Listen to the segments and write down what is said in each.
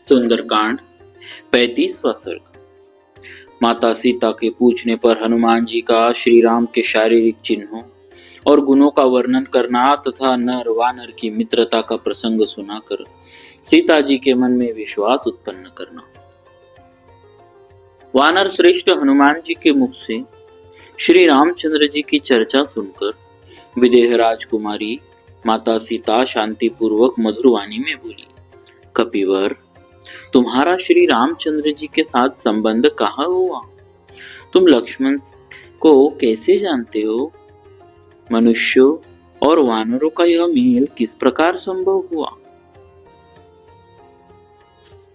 सुंदरकांड 35वां सर्ग। माता सीता के पूछने पर हनुमान जी का श्री राम के शारीरिक चिन्हों और गुणों का वर्णन करना तथा नर वानर की मित्रता का प्रसंग सुनाकर सीता जी के मन में विश्वास उत्पन्न करना। वानर श्रेष्ठ हनुमान जी के मुख से श्री रामचंद्र जी की चर्चा सुनकर विदेह राजकुमारी माता सीता शांतिपूर्वक मधुर वाणी में बोली, कपिवर, तुम्हारा श्री रामचंद्र जी के साथ संबंध कहाँ हुआ? तुम लक्ष्मण को कैसे जानते हो? मनुष्यों और वानरों का यह मेल किस प्रकार संभव हुआ?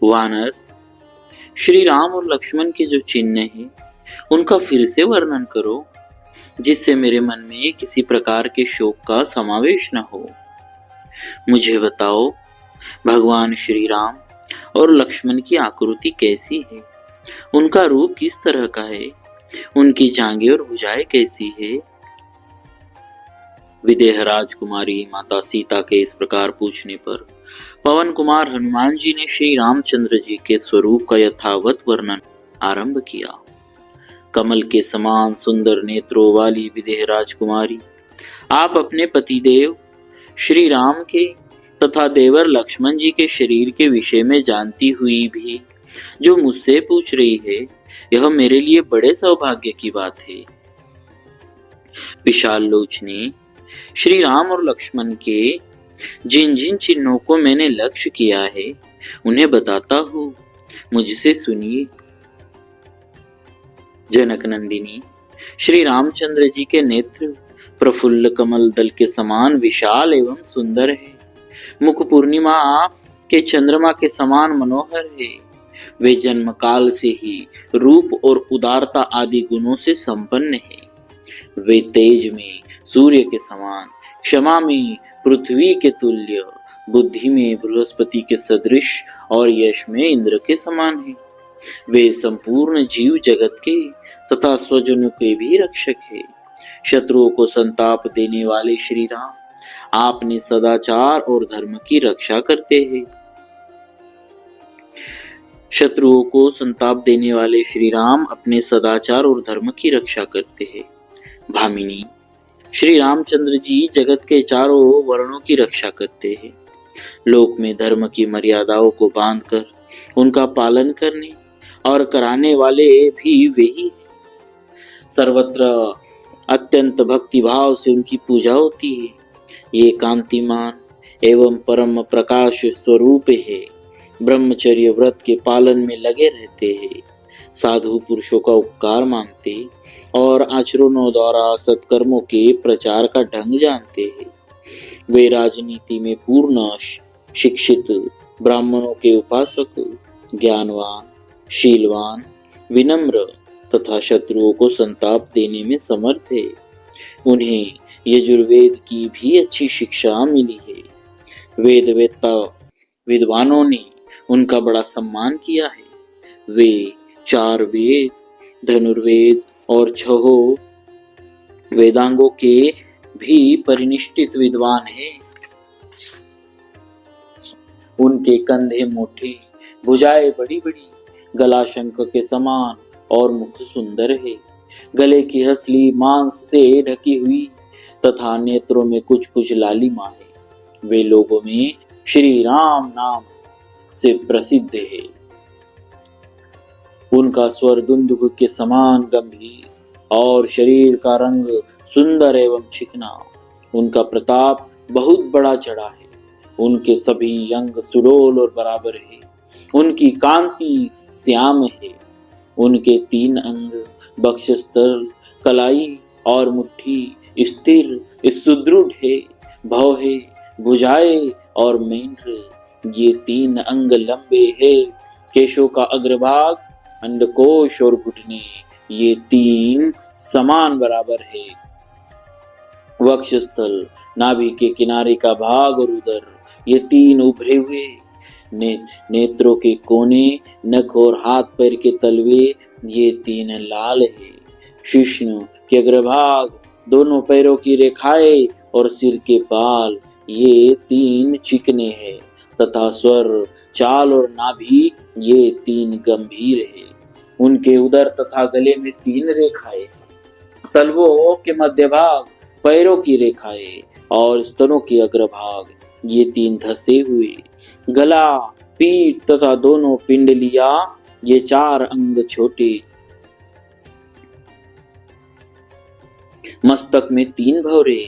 वानर, श्री राम और लक्ष्मण के जो चिन्ह हैं उनका फिर से वर्णन करो, जिससे मेरे मन में किसी प्रकार के शोक का समावेश न हो। मुझे बताओ, भगवान श्री राम और लक्ष्मण की आकृति कैसी है? उनका रूप किस तरह का है? उनकी जांघें और भुजाएं कैसी है? विदेह राजकुमारी माता सीता के इस प्रकार पूछने पर पवन कुमार हनुमान जी ने श्री रामचंद्र जी के स्वरूप का यथावत वर्णन आरंभ किया। कमल के समान सुंदर नेत्रों वाली विदेह राजकुमारी, आप अपने पतिदेव श्री राम के तथा देवर लक्ष्मण जी के शरीर के विषय में जानती हुई भी जो मुझसे पूछ रही है, यह मेरे लिए बड़े सौभाग्य की बात है। विशाल लोचने श्री राम और लक्ष्मण के जिन जिन चिन्हों को मैंने लक्ष्य किया है उन्हें बताता हूँ, मुझसे सुनिए। जनक नंदिनी, श्री रामचंद्र जी के नेत्र प्रफुल्ल कमल दल के समान विशाल एवं सुंदर है। मुख पूर्णिमा के चंद्रमा के समान मनोहर है। वे जन्म काल से ही रूप और उदारता आदि गुणों से संपन्न है। वे तेज में सूर्य के समान, क्षमा में पृथ्वी के तुल्य, बुद्धि में बृहस्पति के सदृश और यश में इंद्र के समान है। वे संपूर्ण जीव जगत के तथा स्वजनों के भी रक्षक है। शत्रुओं को संताप देने वाले श्री राम आपने सदाचार और धर्म की रक्षा करते हैं। शत्रुओं को संताप देने वाले श्री राम अपने सदाचार और धर्म की रक्षा करते हैं। भामिनी, श्री रामचंद्र जी जगत के चारों वर्णों की रक्षा करते हैं। लोक में धर्म की मर्यादाओं को बांधकर उनका पालन करने और कराने वाले भी वे ही। सर्वत्र अत्यंत भक्ति भाव से उनकी पूजा होती है। ये कांतिमान एवं परम प्रकाश स्वरूप है। ब्रह्मचर्य व्रत के पालन में लगे रहते हैं। साधु पुरुषों का उपकार मानते और आचरणों द्वारा सत्कर्मों के प्रचार का ढंग जानते हैं। वे राजनीति में पूर्ण शिक्षित, ब्राह्मणों के उपासक, ज्ञानवान, शीलवान, विनम्र तथा शत्रुओं को संताप देने में समर्थ है। उन्हें यजुर्वेद की भी अच्छी शिक्षा मिली है। वेदवेत्ता विद्वानों ने उनका बड़ा सम्मान किया है। वे 4 वेद, धनुर्वेद और 6 वेदांगों के भी परिनिष्ठित विद्वान हैं। उनके कंधे मोटे, भुजाएं बड़ी बड़ी, गला शंख के समान और मुख सुंदर है। गले की हंसली मांस से ढकी हुई तथा नेत्रों में कुछ कुछ लालिमा है। वे लोगों में श्री राम नाम से प्रसिद्ध है। उनका स्वर दुंदुभ के समान गंभीर और शरीर का रंग सुंदर एवं चिकना। उनका प्रताप बहुत बड़ा चढ़ा है। उनके सभी अंग सुडौल और बराबर है। उनकी कांति श्याम है। उनके 3 अंग वक्षस्थल, कलाई और मुट्ठी स्थिर सुदृढ़ है। भव है, भुजाएं और मेंढ ये 3 अंग लंबे है। केशों का अग्रभाग, अंडकोश और घुटने ये 3 समान बराबर है। वक्षस्थल, नाभि के किनारे का भाग और उदर ये 3 उभरे हुए। नेत्रों के कोने, नख और हाथ पैर के तलवे ये 3 लाल है। शिश्न के अग्रभाग, दोनों पैरों की रेखाएं और सिर के बाल ये 3 चिकने हैं तथा स्वर, चाल और नाभि ये 3 गंभीर है। उनके उदर तथा गले में 3 रेखाएं, तलवों के मध्य भाग, पैरों की रेखाएं और स्तनों के अग्रभाग ये 3 धसे हुए, गला, पीठ तथा दोनों पिंडलियां ये 4 अंग छोटे, मस्तक में 3 भौरे,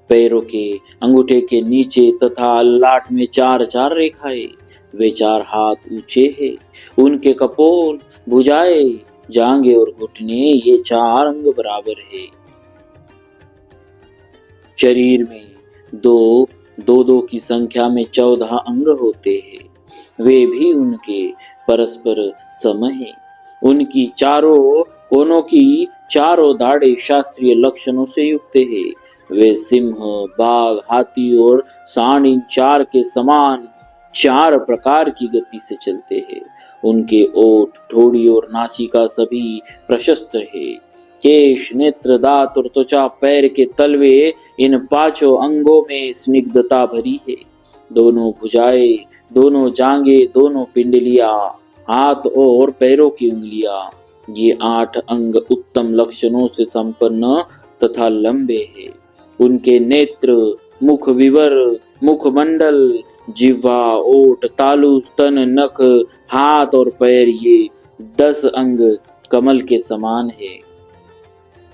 पैरों के अंगूठे के नीचे तथा ललाट में 4-4 रेखाएं, वे 4 हाथ ऊंचे हैं। उनके कपोल, भुजाएं, जांघें और घुटने ये 4 अंग बराबर है। शरीर में 2 की संख्या में 14 अंग होते हैं, वे भी उनके परस्पर सम हैं। उनकी चारों कोनों की चारों दाढ़ें शास्त्रीय लक्षणों से युक्त है। वे सिंह, बाघ, हाथी और सांड इन 4 के समान 4 प्रकार की गति से चलते हैं। उनके ओठ, ठोड़ी और नासिका सभी प्रशस्त है। केश, नेत्र, दांत और त्वचा, पैर के तलवे इन 5 अंगों में स्निग्धता भरी है। दोनों भुजाएं, दोनों जांघें, दोनों पिंडलियां, हाथ और पैरों की उंगलियां ये 8 अंग उत्तम लक्षणों से संपन्न तथा लंबे हैं। उनके नेत्र, मुख विवर, मुखमंडल, जिह्वा, ओठ, तालु, स्तन, नख, हाथ और पैर ये 10 अंग कमल के समान है।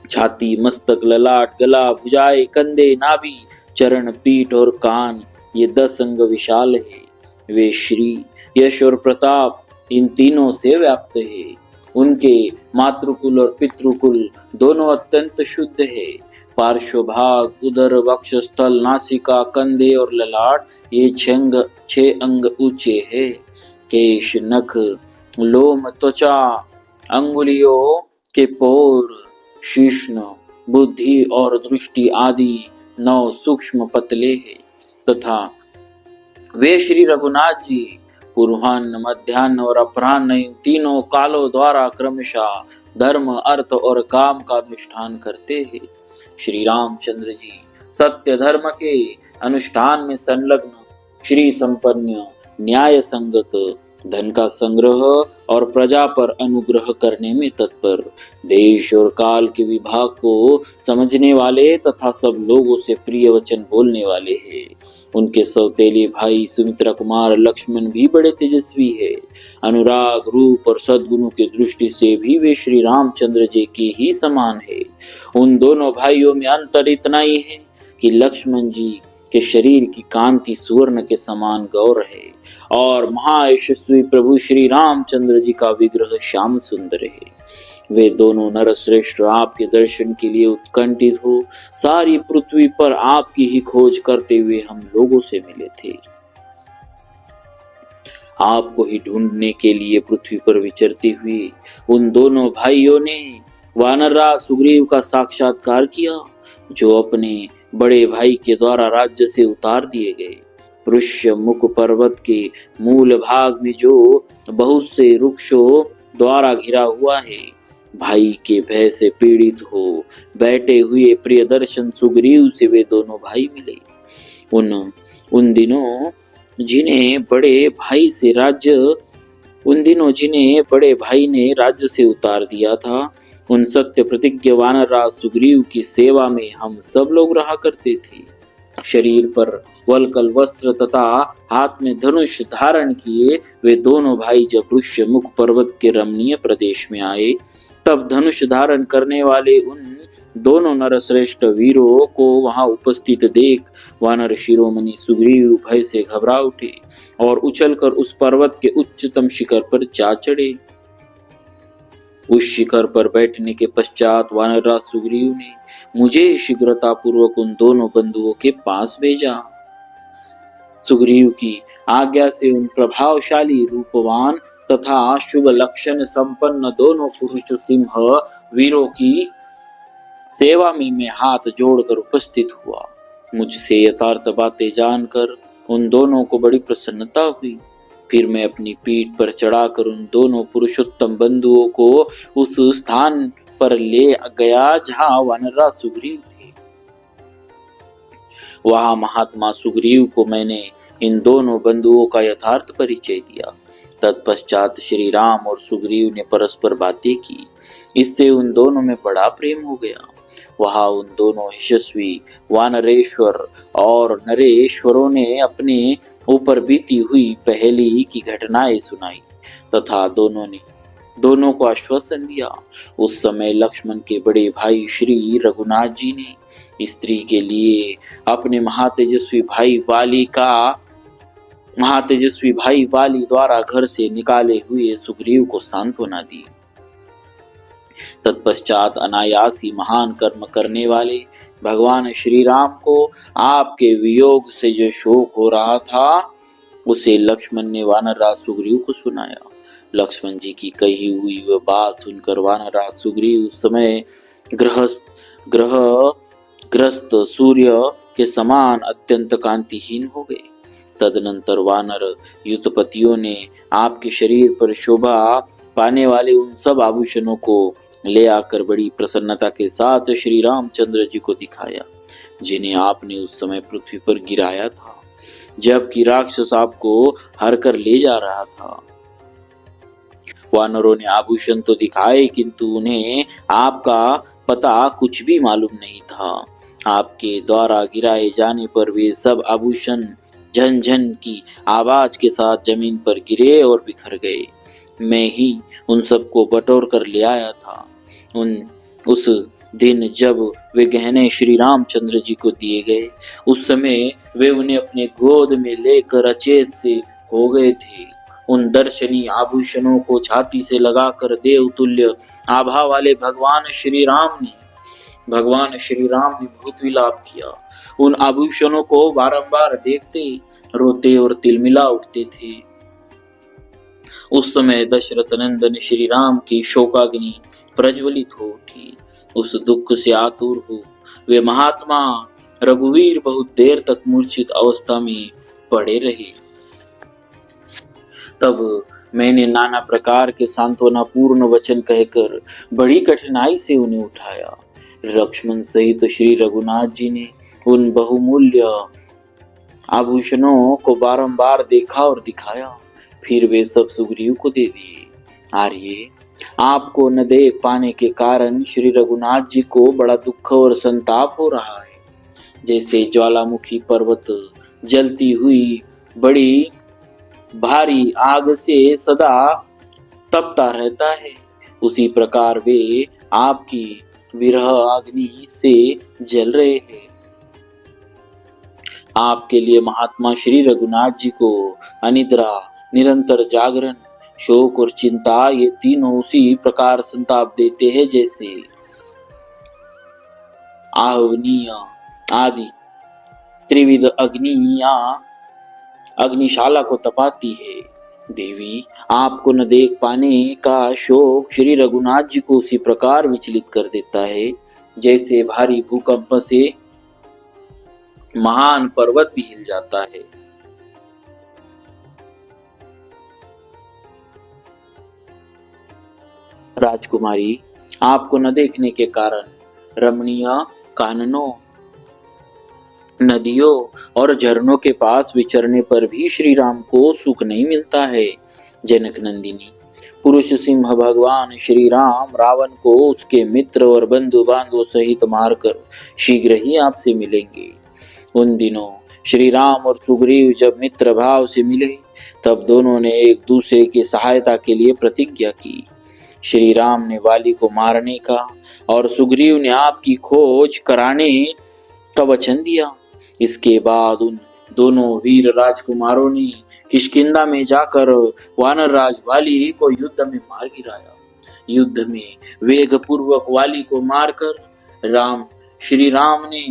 छाती, मस्तक, ललाट, गला, भुजाएं, कंधे, नाभि, चरण, पीठ और कान ये 10 अंग विशाल है। वे श्री, यश और प्रताप इन तीनों से व्याप्त है। उनके मातृकुल और पितृकुल दोनों अत्यंत शुद्ध है। पार्श्व भाग, उदर, वक्षस्थल, नासिका, कंधे और ललाट ये 6 अंग ऊंचे है। केश, नख, लोम, त्वचा, अंगुलियों के पोर, शीश्न, बुद्धि और दृष्टि आदि 9 सूक्ष्म पतले हैं तथा वे श्री रघुनाथ जी पूर्वाह्न, मध्याह्न और अपराह्न इन तीनों कालों द्वारा क्रमशः धर्म, अर्थ और काम का अनुष्ठान करते हैं। श्री रामचंद्र जी सत्य धर्म के अनुष्ठान में संलग्न, श्री संपन्न, न्याय संगत, धन का संग्रह और प्रजा पर अनुग्रह करने में तत्पर, देश और काल के विभाग को समझने वाले तथा सब लोगों से प्रिय वचन बोलने वाले हैं। उनके सौतेले भाई सुमित्रा कुमार लक्ष्मण भी बड़े तेजस्वी है। अनुराग, रूप और सद्गुणों की दृष्टि से भी वे श्री रामचंद्र जी के ही समान है। उन दोनों भाइयों में अंतर इतना ही है कि लक्ष्मण जी के शरीर की कांति सुवर्ण के समान गौर है और महायशस्वी प्रभु श्री रामचंद्र जी का विग्रह श्याम सुंदर है। वे दोनों नरश्रेष्ठ आपके दर्शन के लिए उत्कंठित हो सारी पृथ्वी पर आपकी ही खोज करते हुए हम लोगों से मिले थे। आपको ही ढूंढने के लिए पृथ्वी पर विचरते हुए उन दोनों भाइयों ने वानरराज सुग्रीव का साक्षात्कार किया, जो अपने बड़े भाई के द्वारा राज्य से उतार दिए गए। ऋष्य मुख पर्वत के मूल भाग में जो बहुत से वृक्षों द्वारा घिरा हुआ है, भाई के भय से पीड़ित हो बैठे हुए प्रियदर्शन सुग्रीव से वे दोनों भाई मिले। उन दिनों जिन्हें बड़े भाई ने राज्य से उतार दिया था, उन सत्य प्रतिज्ञ वानरराज सुग्रीव की सेवा में हम सब लोग रहा करते थे। शरीर पर वल्कल वस्त्र तथा हाथ में धनुष धारण किए वे दोनों भाई जब ऋष्य मुख पर्वत के रमणीय प्रदेश में आए, तब धनुष धारण करने वाले उन दोनों नरश्रेष्ठ वीरों को वहां उपस्थित देख वानर शिरोमणि सुग्रीव भय से घबरा उठे और उछलकर उस पर्वत के उच्चतम शिखर पर जा चढ़े। उस शिखर पर बैठने के पश्चात वानरराज सुग्रीव ने मुझे शीघ्रता पूर्वक उन दोनों बंधुओं के पास भेजा। सुग्रीव की आज्ञा से उन प्रभावशाली, रूपवान तथा शुभ लक्षण संपन्न दोनों पुरुष सिंह वीरों की सेवा में मैं हाथ जोड़कर उपस्थित हुआ। मुझसे यथार्थ बातें जानकर उन दोनों को बड़ी प्रसन्नता हुई। फिर मैं अपनी पीठ पर चढ़ाकर उन दोनों पुरुषोत्तम बंधुओं को उस स्थान पर ले गया जहां वानरराज सुग्रीव थे। वहां महात्मा सुग्रीव को मैंने इन दोनों बंधुओं का यथार्थ परिचय दिया। तत्पश्चात श्री राम और सुग्रीव ने परस्पर बातें की। इससे उन दोनों में बड़ा प्रेम हो गया। वहां उन दोनों यशस्वी वानरेश्वर और नरेश्वरों ने अपने ऊपर बीती हुई पहली की घटनाएं सुनाई तथा दोनों को आश्वासन दिया। उस समय लक्ष्मण के बड़े भाई श्री रघुनाथ जी ने स्त्री के लिए अपने महातेजस्वी भाई वाली द्वारा घर से निकाले हुए सुग्रीव को सांत्वना दी। तत्पश्चात अनायास ही महान कर्म करने वाले भगवान श्री राम को आपके वियोग से जो शोक हो रहा था उसे लक्ष्मण ने वानरराज सुग्रीव को सुनाया। लक्ष्मण जी की कही हुई वह बात सुनकर वानरराज सुग्रीव उस समय ग्रस्त सूर्य के समान अत्यंत कांतिहीन हो गए। तदनंतर वानर युद्धपतियों ने आपके शरीर पर शोभा पाने वाले उन सब आभूषणों को ले आकर बड़ी प्रसन्नता के साथ श्री रामचंद्र जी को दिखाया, जिन्हें आपने उस समय पृथ्वी पर गिराया था, जबकि राक्षस आपको हर कर ले जा रहा था। वानरों ने आभूषण तो दिखाए, किंतु उन्हें आपका पता कुछ भी मालूम नहीं था। आपके द्वारा गिराए जाने पर वे सब आभूषण झन झन की आवाज के साथ जमीन पर गिरे और बिखर गए। मैं ही उन सबको बटोर कर ले आया था। उस दिन जब वे गहने श्री रामचंद्र जी को दिए गए, उस समय वे उन्हें अपने गोद में लेकर अचेत से हो गए थे। उन दर्शनीय आभूषणों को छाती से लगाकर देवतुल्य आभा वाले भगवान श्री राम ने बहुत विलाप किया। उन आभूषणों को बारंबार देखते रोते और तिलमिला उठते थे। उस समय दशरथ नंदन श्री राम की शोकाग्नि प्रज्वलित हो उठी। उस दुख से आतुर हो वे महात्मा रघुवीर बहुत देर तक मूर्छित अवस्था में पड़े रहे। तब मैंने नाना प्रकार के सांत्वना पूर्ण वचन कहकर बड़ी कठिनाई से उन्हें उठाया। लक्ष्मण सहित श्री रघुनाथ जी ने उन बहुमूल्य आभूषणों को बारंबार देखा और दिखाया। फिर वे सब सुग्रीव को दे दिए। आर्य, आपको न देख पाने के कारण श्री रघुनाथ जी को बड़ा दुख और संताप हो रहा है। जैसे ज्वालामुखी पर्वत जलती हुई बड़ी भारी आग से सदा तपता रहता है, उसी प्रकार वे आपकी विरह अग्नि से जल रहे हैं। आपके लिए महात्मा श्री रघुनाथ जी को अनिद्रा, निरंतर जागरण, शोक और चिंता ये तीनों उसी प्रकार संताप देते हैं जैसे आवनीय आदि त्रिविध अग्निशाला को तपाती है। देवी, आपको न देख पाने का शोक श्री रघुनाथ जी को उसी प्रकार विचलित कर देता है जैसे भारी भूकंप से महान पर्वत भी हिल जाता है। राजकुमारी, आपको न देखने के कारण रमणीय काननों, नदियों और झरनों के पास विचरने पर भी श्री राम को सुख नहीं मिलता है। जनक नंदिनी, पुरुष सिंह भगवान श्री राम रावण को उसके मित्र और बंधु बांधवों सहित मारकर शीघ्र ही आपसे मिलेंगे। उन दिनों श्री राम और सुग्रीव जब मित्र भाव से मिले, तब दोनों ने एक दूसरे की सहायता के लिए प्रतिज्ञा की। श्री राम ने वाली को मारने का और सुग्रीव ने आपकी खोज कराने का वचन दिया। इसके बाद उन दोनों वीर राजकुमारों ने किष्किंधा में जाकर वानर राज वाली को युद्ध में मार गिराया। युद्ध में वेग पूर्वक वाली को मारकर श्री राम ने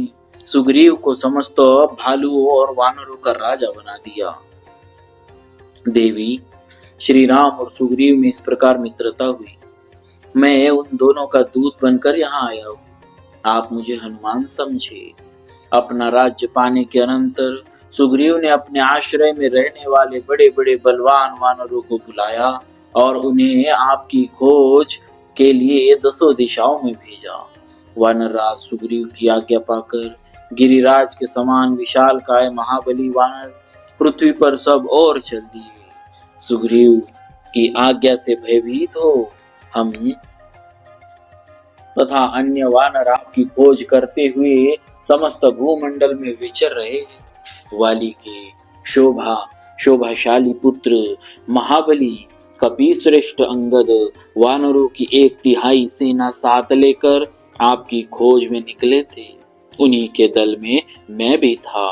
सुग्रीव को समस्त भालुओं और वानरों का राजा बना दिया। देवी, श्री राम और सुग्रीव में इस प्रकार मित्रता हुई। मैं उन दोनों का दूत बनकर यहाँ आया हूँ। आप मुझे हनुमान समझे। अपना राज्य पाने के अनंतर सुग्रीव ने अपने आश्रय में रहने वाले बड़े बड़े बलवान वानरों को बुलाया और उन्हें आपकी खोज के लिए 10 दिशाओं में भेजा। वानरराज सुग्रीव की आज्ञा पाकर गिरिराज के समान विशालकाय महाबली वानर पृथ्वी पर सब और चल दिए। सुग्रीव की आज्ञा से भयभीत हो हम तथा अन्य वानर आपकी खोज करते हुए समस्त भूमंडल में विचर रहे। वाली के शोभाशाली पुत्र महाबली कपिश्रेष्ठ अंगद वानरों की 1/3 सेना साथ लेकर आपकी खोज में निकले थे। उन्हीं के दल में मैं भी था।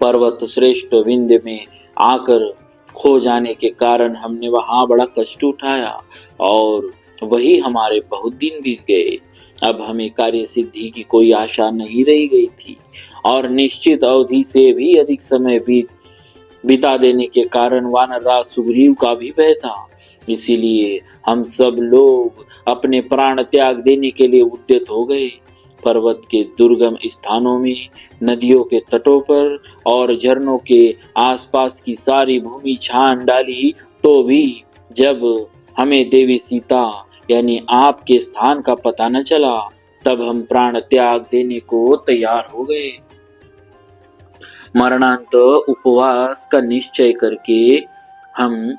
पर्वत श्रेष्ठ विंध्य में आकर खो जाने के कारण हमने वहां बड़ा कष्ट उठाया और वही हमारे बहुत दिन बीत गए। अब हमें कार्य सिद्धि की कोई आशा नहीं रही गई थी और निश्चित अवधि से भी अधिक समय बिता देने के कारण वानरराज सुग्रीव का भी भय था। इसीलिए हम सब लोग अपने प्राण त्याग देने के लिए उद्यत हो गए। पर्वत के दुर्गम स्थानों में, नदियों के तटों पर और झरनों के आसपास की सारी भूमि छान डाली, तो भी जब हमें देवी सीता यानी आपके स्थान का पता न चला, तब हम प्राण त्याग देने को तैयार हो गए। मरणांत उपवास का निश्चय करके हम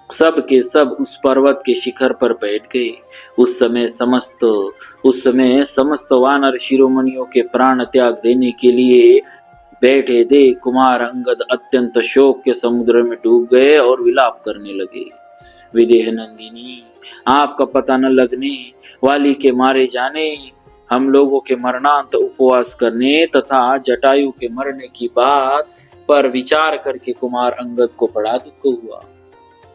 सब के सब उस पर्वत के शिखर पर बैठ गए। उस समय समस्त वानर शिरोमणियों के प्राण त्याग देने के लिए बैठे देख कुमार अंगद अत्यंत शोक के समुद्र में डूब गए और विलाप करने लगे। विदेह नंदिनी, आपका पता न लगने, वाली के मारे जाने, हम लोगों के मरणांत उपवास करने तथा जटायु के मरने की बात पर विचार करके कुमार अंगद को बड़ा दुख हुआ।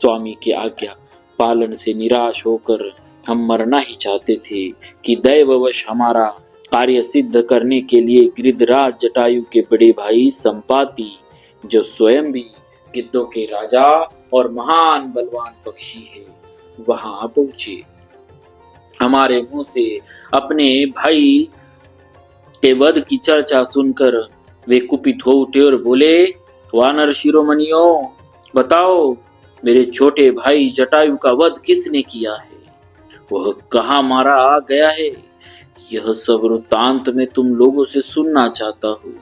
स्वामी की आज्ञा पालन से निराश होकर हम मरना ही चाहते थे कि दैववश हमारा कार्य सिद्ध करने के लिए गिरिधराज जटायु के बड़े भाई संपाति, जो स्वयं भी गिद्धों के राजा और महान बलवान पक्षी है, वहां पहुंचे। हमारे मुंह से अपने भाई के वध की चर्चा सुनकर वे कुपित हो उठे और बोले, वानर शिरोमणियों, बताओ मेरे छोटे भाई जटायु का वध किसने किया है? वह कहाँ मारा गया है? यह सब वृत्तांत में तुम लोगों से सुनना चाहता हूँ।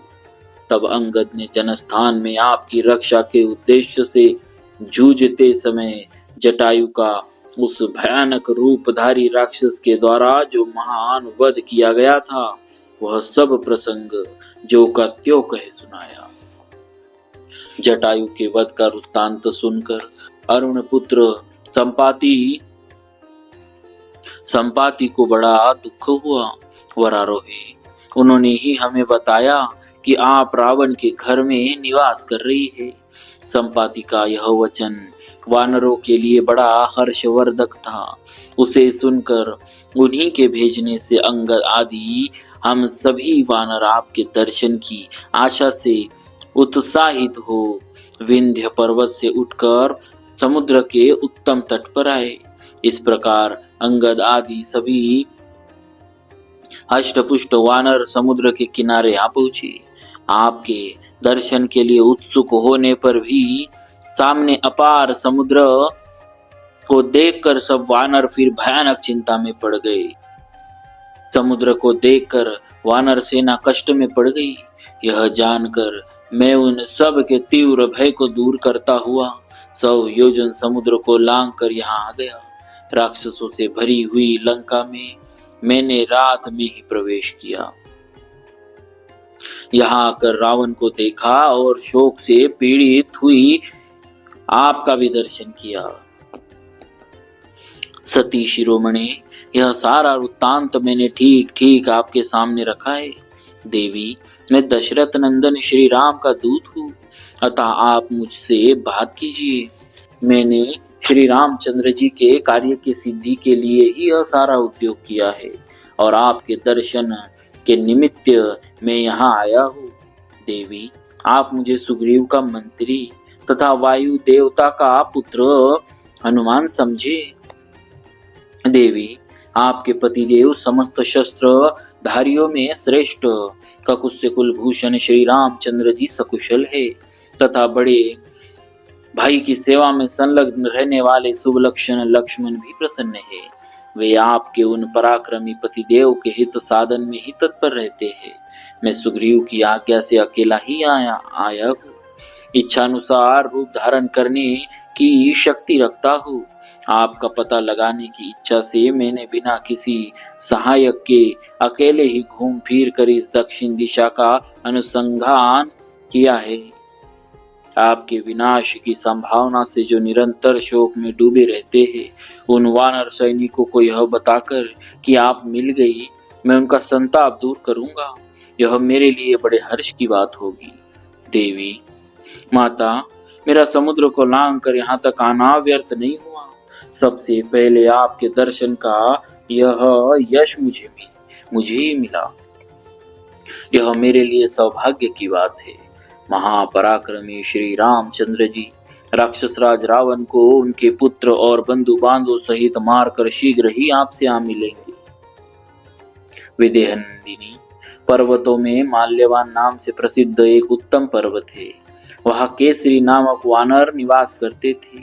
तब अंगद ने जनस्थान में आपकी रक्षा के उद्देश्य से जूझते समय जटायु का उस भयानक रूपधारी राक्षस के द्वारा जो महान वध किया गया था, वह सब प्रसंग जो का त्यों कहे सुनाया। जटायु के वध का वृत्तांत सुनकर अरुण पुत्र संपाति को बड़ा दुख हुआ। वरारोहे, उन्होंने ही हमें बताया कि आप रावण के घर में निवास कर रही है। संपाति का यह वचन वानरों के लिए बड़ा हर्षवर्धक था। उसे सुनकर उन्हीं के भेजने से अंगद आदि हम सभी वानर आपके दर्शन की आशा से उत्साहित हो विंध्य पर्वत से उठकर समुद्र के उत्तम तट पर आए। इस प्रकार अंगद आदि सभी हष्टपुष्ट वानर समुद्र के किनारे आ पहुंचे। आपके दर्शन के लिए उत्सुक होने पर भी सामने अपार समुद्र को देखकर सब वानर फिर भयानक चिंता में पड़ गए। समुद्र को देखकर वानर सेना कष्ट में पड़ गई। यह जानकर मैं उन सब के तीव्र भय को दूर करता हुआ 100 योजन समुद्र को लांग कर यहाँ आ गया। राक्षसों से भरी हुई लंका में मैंने रात में ही प्रवेश किया। यहाँ आकर रावण को देखा और शोक से पीड़ित हुई आपका भी दर्शन किया। सती शिरोमणि, यह सारा वृत्तांत मैंने ठीक ठीक आपके सामने रखा है। देवी, मैं दशरथ नंदन श्री राम का दूत हूँ, अतः आप मुझसे बात कीजिए। मैंने श्री रामचंद्र जी के कार्य की सिद्धि के लिए ही यह सारा उद्योग किया है और आपके दर्शन के निमित्त मैं यहाँ आया हूँ। देवी, आप मुझे सुग्रीव का मंत्री तथा वायु देवता का पुत्र हनुमान समझे। देवी, आपके पतिदेव समस्त शस्त्र धारियों में श्रेष्ठ ककुत्स्य कुलभूषण श्री रामचंद्र जी सकुशल है तथा बड़े भाई की सेवा में संलग्न रहने वाले शुभ लक्षण लक्ष्मण भी प्रसन्न है। वे आपके उन पराक्रमी पतिदेव के हित साधन में ही तत्पर रहते हैं। मैं सुग्रीव की आज्ञा से अकेला ही आया हूँ। इच्छानुसार रूप धारण करने की शक्ति रखता हूँ। आपका पता लगाने की इच्छा से मैंने बिना किसी सहायक के अकेले ही घूम फिर कर इस दक्षिण दिशा का अनुसंधान किया है। आपके विनाश की संभावना से जो निरंतर शोक में डूबे रहते हैं, उन वानर सैनिकों को यह बताकर कि आप मिल गई, मैं उनका संताप दूर करूंगा। यह मेरे लिए बड़े हर्ष की बात होगी। देवी माता, मेरा समुद्र को लांग कर यहाँ तक आना व्यर्थ नहीं हुआ। सबसे पहले आपके दर्शन का यह यश मुझे ही मिला। यह मेरे लिए सौभाग्य की बात है। महापराक्रमी श्री रामचंद्र जी राक्षस राज रावण को उनके पुत्र और बंधु बांधव सहित मारकर शीघ्र ही आपसे आ मिलेंगे। विदेहनंदिनी पर्वतों में माल्यवान नाम से प्रसिद्ध एक उत्तम पर्वत है। वहां केसरी नामक वानर निवास करते थे।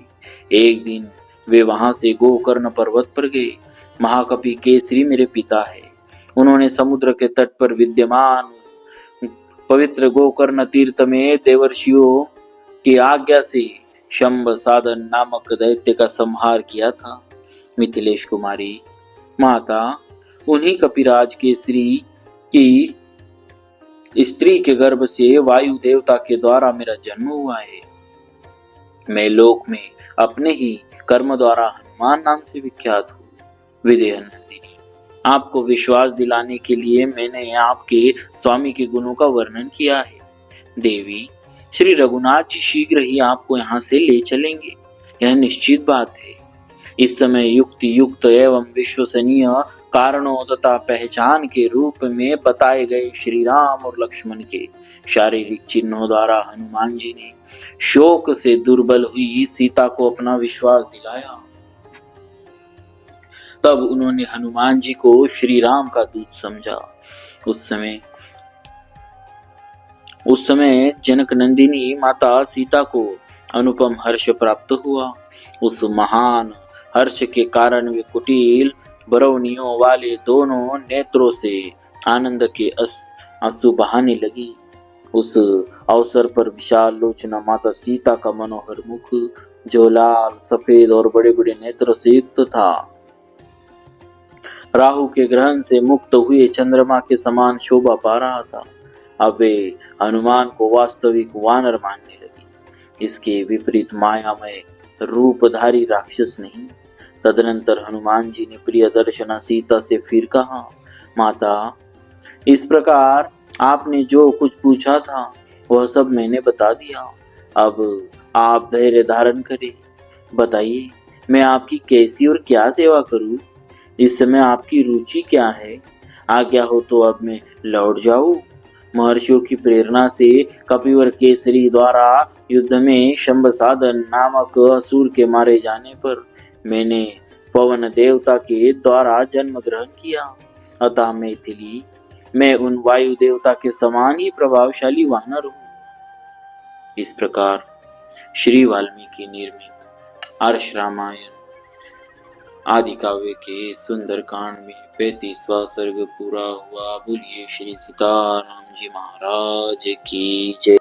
एक दिन वे वहां से गोकर्ण पर्वत पर गए। महाकवि केसरी मेरे पिता है। उन्होंने समुद्र के तट पर विद्यमान पवित्र गोकर्ण तीर्थ में देवर्षियों की आज्ञा से शंभ साधन नामक दैत्य का संहार किया था। मिथिलेश कुमारी माता, उन्हीं कपिराज केसरी की स्त्री के गर्भ से वायु देवता के द्वारा मेरा जन्म हुआ है। मैं लोक में अपने ही कर्म द्वारा हनुमान नाम से विख्यात हूँ। विदेहनंदिनी, आपको विश्वास दिलाने के लिए मैंने आपके स्वामी के गुणों का वर्णन किया है। देवी, श्री रघुनाथ जी शीघ्र ही आपको यहाँ से ले चलेंगे, यह निश्चित बात है। इस समय युक्ति युक्त एवं विश्वसनीय कारणों तथा पहचान के रूप में बताए गए श्री राम और लक्ष्मण के शारीरिक चिन्हों द्वारा हनुमान जी ने शोक से दुर्बल हुई सीता को अपना विश्वास दिलाया। तब उन्होंने हनुमान जी को श्री राम का दूत समझा। उस समय जनक नंदिनी माता सीता को अनुपम हर्ष प्राप्त हुआ। उस महान हर्ष के कारण वे कुटिल बरौनियों वाले दोनों नेत्रों से आनंद के आंसू बहाने लगी। उस अवसर पर विशाल लोचना माता सीता का मनोहर मुख, जो लाल सफेद और बड़े बड़े नेत्र से युक्त था, राहु के ग्रहण से मुक्त हुए चंद्रमा के समान शोभा पा रहा था। अब वे हनुमान को वास्तविक वानर मानने लगी। इसके विपरीत मायामय रूपधारी राक्षस नहीं। तदनंतर हनुमान जी ने प्रिय दर्शना सीता से फिर कहा, माता, इस प्रकार आपने जो कुछ पूछा था वह सब मैंने बता दिया। अब आप धैर्य धारण करें। बताइए, मैं आपकी कैसी और क्या सेवा करूं? इस समय आपकी रुचि क्या है? आज्ञा हो तो अब मैं लौट जाऊं। महर्षियों की प्रेरणा से कपिवर केसरी द्वारा युद्ध में शंभ साधन नामक असुर के मारे जाने पर मैंने पवन देवता के द्वारा जन्म ग्रहण किया। अतः मैथिली, मैं उन वायु देवता के समान ही प्रभावशाली वानर हूँ। इस प्रकार श्री वाल्मीकि निर्मित आर्ष रामायण आदि काव्य के सुंदर कांड में 35वां सर्ग पूरा हुआ। बोलिए श्री सीताराम जी महाराज की जय।